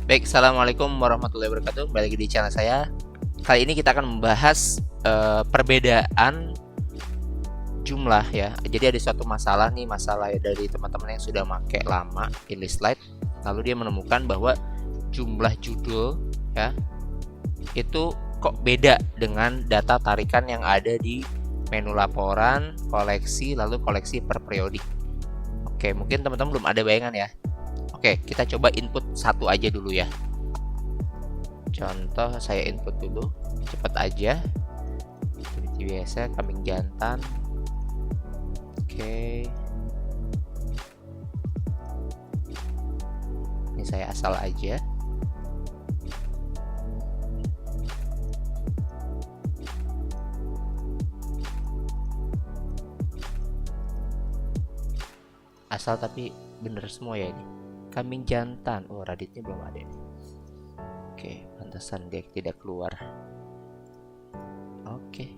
Baik, assalamualaikum warahmatullahi wabarakatuh. Kembali lagi di channel saya. Kali ini kita akan membahas perbedaan jumlah ya. Jadi ada suatu masalah nih, masalah ya dari teman-teman yang sudah pakai lama pilih slide, lalu dia menemukan bahwa jumlah judul ya itu kok beda dengan data tarikan yang ada di menu laporan, koleksi, lalu koleksi per periodik. Oke, mungkin teman-teman belum ada bayangan ya. Oke, kita coba input satu aja dulu ya. Contoh saya input dulu, cepat aja. Seperti biasa, kambing jantan. Oke. Ini saya asal aja. Asal tapi bener semua ya ini. Kambing jantan. Oh, Raditnya belum ada nih. Oke, pantesan dia tidak keluar. Oke.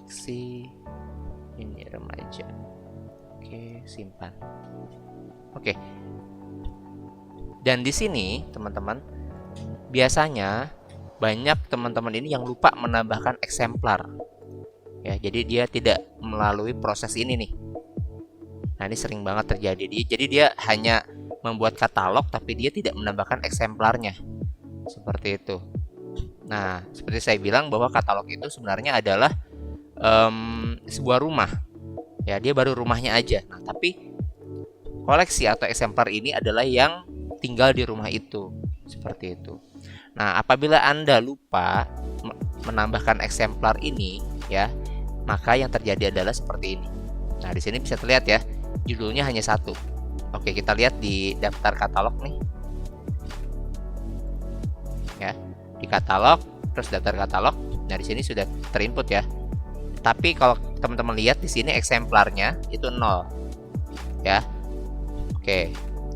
Si ini remaja. Oke, simpan. Oke. Dan di sini, teman-teman, biasanya banyak teman-teman ini yang lupa menambahkan eksemplar. Ya, jadi dia tidak melalui proses ini nih. Nah, ini sering banget terjadi. Jadi dia hanya membuat katalog tapi dia tidak menambahkan eksemplarnya. Seperti itu. Nah, seperti saya bilang bahwa katalog itu sebenarnya adalah sebuah rumah. Ya, dia baru rumahnya aja. Nah, tapi koleksi atau eksemplar ini adalah yang tinggal di rumah itu. Seperti itu. Nah, apabila Anda lupa menambahkan eksemplar ini, ya, maka yang terjadi adalah seperti ini. Nah, di sini bisa terlihat ya, judulnya hanya satu. Oke, kita lihat di daftar katalog nih. Ya, di katalog, terus daftar katalog. Nah, di sini sudah terinput ya. Tapi kalau teman-teman lihat di sini eksemplarnya itu 0. Ya. Oke.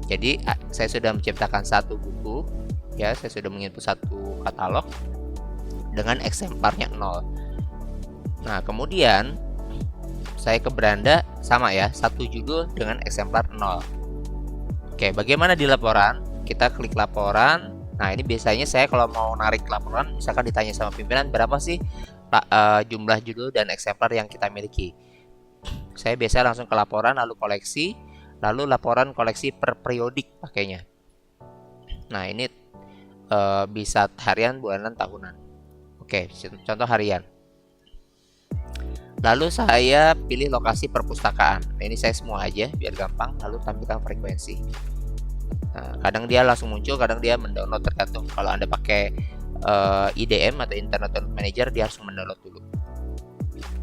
Jadi saya sudah menciptakan satu buku. Ya, saya sudah menginput satu katalog dengan eksemplarnya 0. Nah, kemudian saya ke beranda sama ya, satu judul dengan eksemplar 0. Oke, bagaimana di laporan? Kita klik laporan. Nah, ini biasanya saya kalau mau narik laporan, misalkan ditanya sama pimpinan berapa sih jumlah judul dan eksemplar yang kita miliki. Saya biasa langsung ke laporan, lalu koleksi, lalu laporan koleksi per periodik pakainya. Nah, ini bisa harian, bulanan, tahunan. Oke, contoh harian. Lalu saya pilih lokasi perpustakaan. Nah, ini saya semua aja biar gampang. Lalu tampilkan frekuensi. Nah, kadang dia langsung muncul, kadang dia mendownload, tergantung. Kalau Anda pakai IDM atau Internet Download Manager, dia harus mendownload dulu.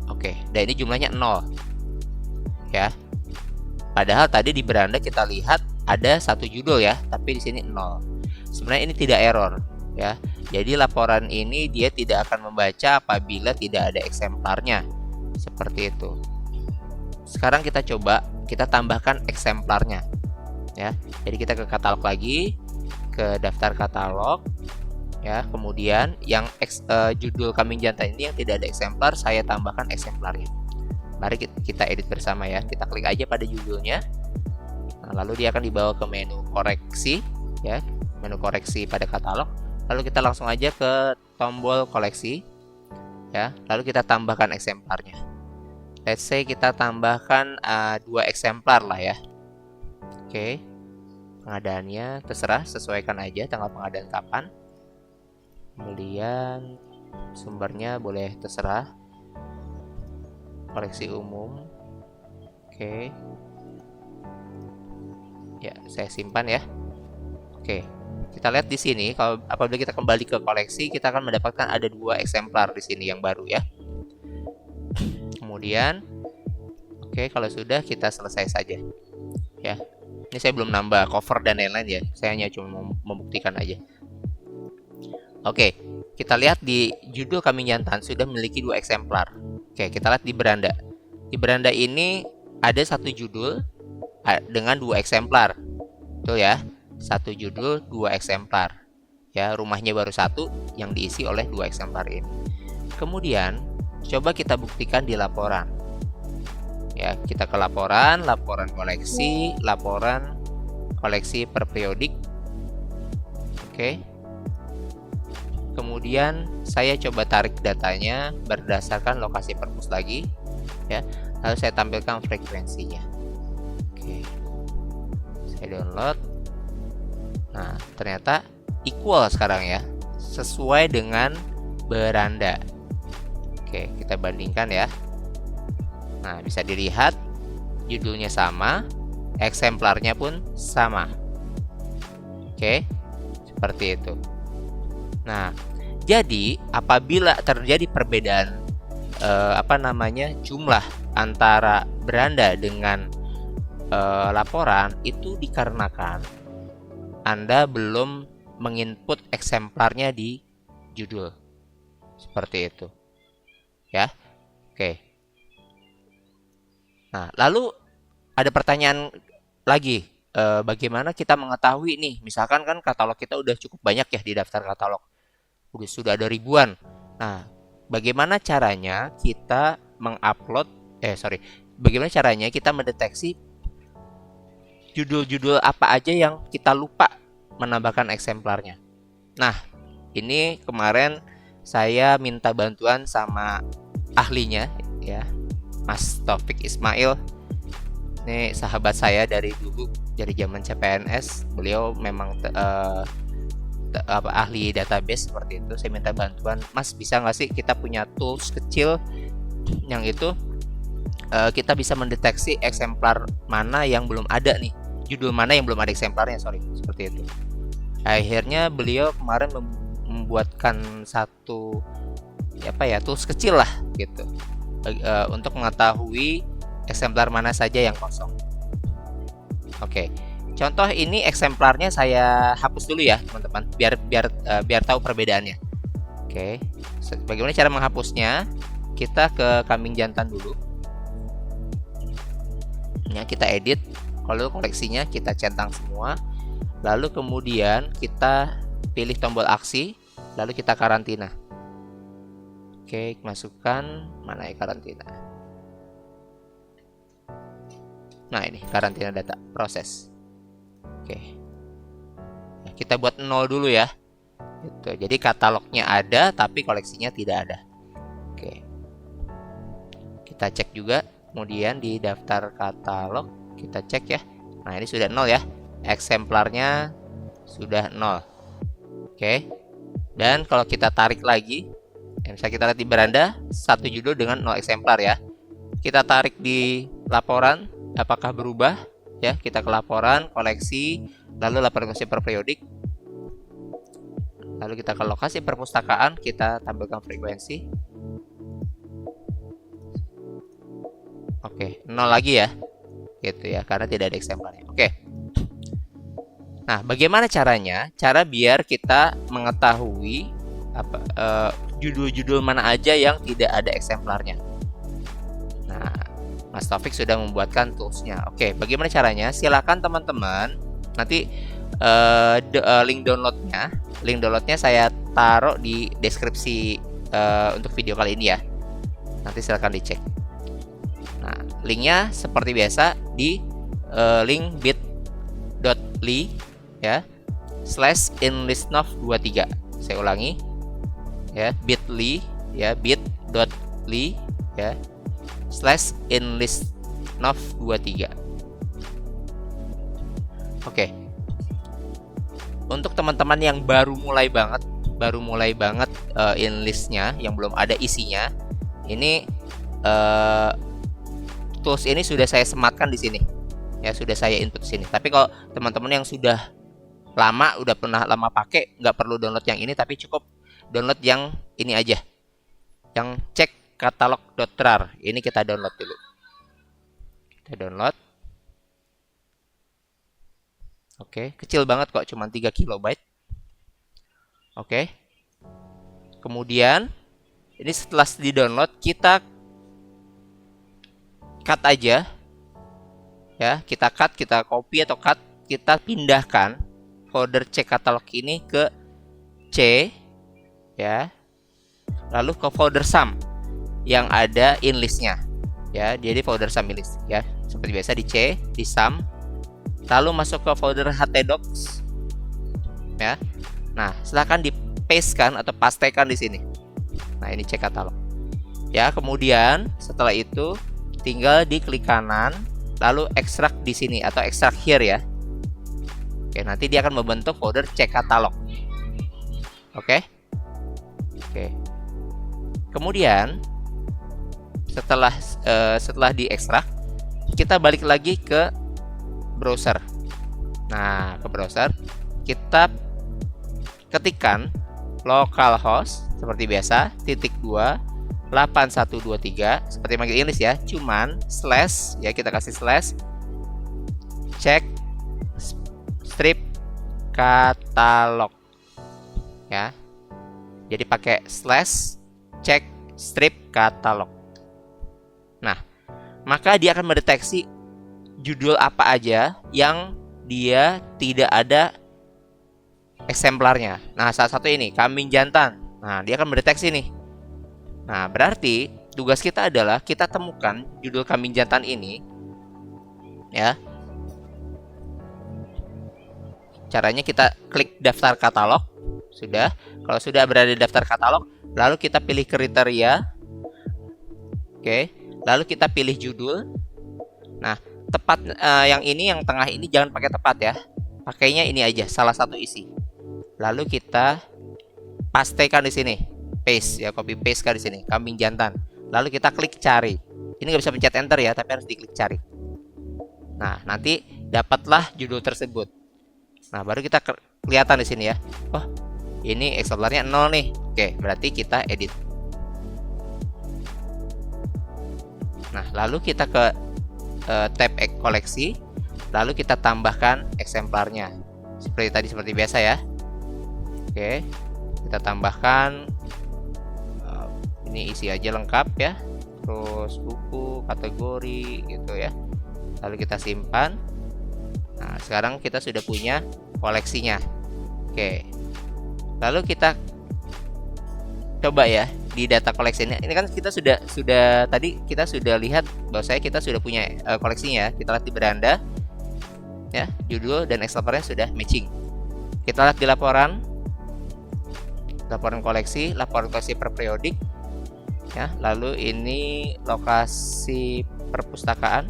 Oke, dan ini jumlahnya 0. Ya. Padahal tadi di beranda kita lihat ada satu judul ya, tapi di sini 0. Sebenarnya ini tidak error ya. Jadi laporan ini dia tidak akan membaca apabila tidak ada eksemplarnya. Seperti itu. Sekarang kita coba kita tambahkan eksemplarnya ya. Jadi kita ke katalog lagi, ke daftar katalog ya. Kemudian yang judul kambing jantan ini yang tidak ada eksemplar, saya tambahkan eksemplarnya. Mari kita edit bersama ya. Kita klik aja pada judulnya. Nah, lalu dia akan dibawa ke menu koreksi ya. Menu koreksi pada katalog, lalu kita langsung aja ke tombol koleksi ya, lalu kita tambahkan eksemplarnya. Let's say kita tambahkan 2 eksemplar lah ya. Oke, pengadaannya terserah, sesuaikan aja tanggal pengadaan kapan. Kemudian sumbernya boleh terserah, koleksi umum. Oke ya, saya simpan ya. Oke, kita lihat di sini, kalau apabila kita kembali ke koleksi, kita akan mendapatkan ada 2 eksemplar di sini yang baru ya. Kemudian, oke, kalau sudah kita selesai saja. Ya, ini saya belum nambah cover dan lain-lain ya. Saya hanya cuma membuktikan aja. Oke, kita lihat di judul kambing jantan sudah memiliki 2 eksemplar. Oke, kita lihat di beranda. Di beranda ini ada satu judul dengan 2 eksemplar, betul ya? Satu judul 2 eksemplar ya, rumahnya baru satu yang diisi oleh 2 eksemplar ini. Kemudian coba kita buktikan di laporan. Ya, kita ke laporan koleksi, laporan koleksi per periodik. Oke. Kemudian saya coba tarik datanya berdasarkan lokasi perpus lagi, ya. Lalu saya tampilkan frekuensinya. Oke. Saya download. Nah, ternyata equal sekarang ya, sesuai dengan beranda. Oke, kita bandingkan ya. Nah, bisa dilihat judulnya sama, eksemplarnya pun sama. Oke, seperti itu. Nah, jadi apabila terjadi perbedaan jumlah antara beranda dengan laporan, itu dikarenakan Anda belum menginput eksemplarnya di judul. Seperti itu. Ya. Oke. Nah, lalu ada pertanyaan lagi, bagaimana kita mengetahui nih, misalkan kan katalog kita udah cukup banyak ya di daftar katalog, sudah ada ribuan. Nah, bagaimana caranya kita bagaimana caranya kita mendeteksi judul-judul apa aja yang kita lupa menambahkan eksemplarnya. Nah, ini kemarin saya minta bantuan sama ahlinya ya, Mas Taufik Ismail. Ini sahabat saya dari dulu, dari zaman CPNS. Beliau memang ahli database seperti itu. Saya minta bantuan, Mas, bisa nggak sih kita punya tools kecil yang itu kita bisa mendeteksi eksemplar mana yang belum ada nih, judul mana yang belum ada eksemplarnya, seperti itu. Akhirnya beliau kemarin membuatkan satu tools kecil lah gitu, untuk mengetahui eksemplar mana saja yang kosong. Oke, contoh ini eksemplarnya saya hapus dulu ya teman-teman, biar tahu perbedaannya. Oke, bagaimana cara menghapusnya? Kita ke kambing jantan dulu. Ya, kita edit, kalau koleksinya kita centang semua, lalu kemudian kita pilih tombol aksi, lalu kita karantina. Oke, masukkan mana ya karantina. Nah, ini karantina data proses. Oke, kita buat 0 dulu ya. Gitu. Jadi katalognya ada tapi koleksinya tidak ada. Oke, kita cek juga. Kemudian di daftar katalog kita cek ya. Nah, ini sudah 0 ya. Eksemplarnya sudah 0. Oke. Dan kalau kita tarik lagi, misalnya kita lihat di beranda, satu judul dengan 0 eksemplar ya. Kita tarik di laporan, apakah berubah? Ya, kita ke laporan, koleksi, lalu laporan koleksi per periodik. Lalu kita ke lokasi perpustakaan, kita tampilkan frekuensi. Oke, 0 lagi ya. Gitu ya, karena tidak ada eksemplarnya. Oke. Nah, bagaimana caranya? Cara biar kita mengetahui judul-judul mana aja yang tidak ada eksemplarnya. Nah, Mas Taufik sudah membuatkan toolsnya. Oke, bagaimana caranya? Silakan teman-teman, nanti link downloadnya saya taruh di deskripsi untuk video kali ini ya. Nanti silakan dicek. Nah, linknya seperti biasa di link bit.ly ya /enlistnov23. Saya ulangi ya, bit.ly ya, bit.ly ya /enlistnov23. Oke. Untuk teman-teman yang baru mulai banget enlistnya, yang belum ada isinya, ini tools ini sudah saya sematkan di sini. Ya, sudah saya input sini. Tapi kalau teman-teman yang sudah pernah lama pakai, nggak perlu download yang ini, tapi cukup download yang ini aja. Yang cek katalog.rar. Ini kita download dulu. Kita download. Oke, kecil banget kok, cuma 3 KB. Oke. Kemudian ini setelah di-download, kita cut aja ya, kita copy atau cut, kita pindahkan folder C katalog ini ke C ya, lalu ke folder sum yang ada in listnya. ya, jadi folder Samilist ya. Seperti biasa di C, di sum, lalu masuk ke folder htdocs ya. Nah, silahkan di pastekan atau pastekan di sini. Nah, ini cek katalog ya. Kemudian setelah itu tinggal diklik kanan lalu ekstrak di sini atau ekstrak here ya. Oke, nanti dia akan membentuk folder cek katalog. Oke. Kemudian setelah diekstrak, kita balik lagi ke browser. Nah, ke browser kita ketikkan localhost seperti biasa /8123 seperti manggil English ya, cuman slash ya, kita kasih slash check strip katalog ya. Jadi pakai slash check strip katalog. Nah, maka dia akan mendeteksi judul apa aja yang dia tidak ada eksemplarnya. Nah, salah satu ini kambing jantan. Nah, dia akan mendeteksi nih. Nah, berarti tugas kita adalah kita temukan judul kambing jantan ini ya. Caranya kita klik daftar katalog. Sudah. Kalau sudah berada di daftar katalog, lalu kita pilih kriteria. Oke, lalu kita pilih judul. Nah, tepat yang ini, yang tengah ini jangan pakai tepat ya. Pakainya ini aja, salah satu isi. Lalu kita pastekan di sini, paste ya, copy paste kan di sini, kambing jantan. Lalu kita klik cari. Ini nggak bisa pencet enter ya, tapi harus diklik cari. Nah, nanti dapatlah judul tersebut. Nah, baru kita kelihatan di sini ya. Oh, ini eksemplarnya 0 nih. Oke, berarti kita edit. Nah, lalu kita ke tab koleksi, lalu kita tambahkan eksemplarnya. Seperti tadi, seperti biasa ya. Oke, kita tambahkan ini isi aja lengkap ya, terus buku, kategori gitu ya. Lalu kita simpan. Nah, sekarang kita sudah punya koleksinya. Oke, lalu kita coba ya di data koleksi ini. Ini kan kita sudah tadi kita sudah lihat bahwa kita sudah punya koleksinya. Kita lihat di beranda ya, judul dan eksemplarnya sudah matching. Kita lihat di laporan koleksi per periodik ya. Lalu ini lokasi perpustakaan,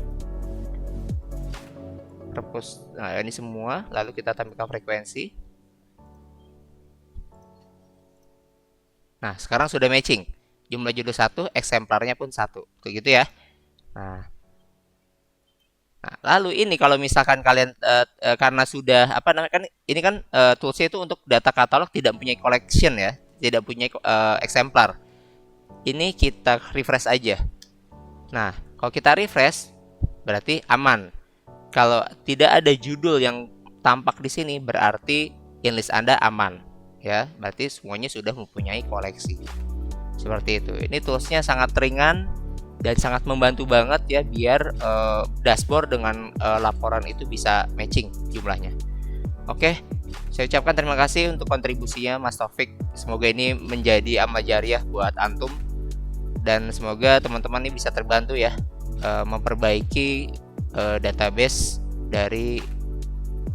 nah ini semua. Lalu kita tampilkan frekuensi. Nah, sekarang sudah matching. Jumlah judul 1, eksemplarnya pun 1. Begitu ya. Nah, lalu ini kalau misalkan kalian karena sudah kan ini kan toolsnya itu untuk data katalog, tidak punya collection ya, tidak punya eksemplar. Ini kita refresh aja. Nah, kalau kita refresh berarti aman. Kalau tidak ada judul yang tampak di sini berarti Enlist Anda aman ya, berarti semuanya sudah mempunyai koleksi. Seperti itu. Ini toolsnya sangat ringan dan sangat membantu banget ya, biar dashboard dengan laporan itu bisa matching jumlahnya. Oke, saya ucapkan terima kasih untuk kontribusinya Mas Taufik. Semoga ini menjadi amal jariah buat antum, dan semoga teman-teman ini bisa terbantu ya memperbaiki database dari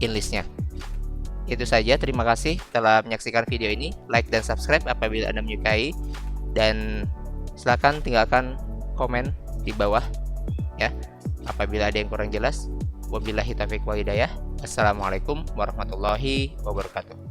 Enlistnya. Itu saja, terima kasih telah menyaksikan video ini. Like dan subscribe apabila Anda menyukai, dan silakan tinggalkan komen di bawah ya apabila ada yang kurang jelas. Wabillahi taufiq wal hidayah. Assalamualaikum warahmatullahi wabarakatuh.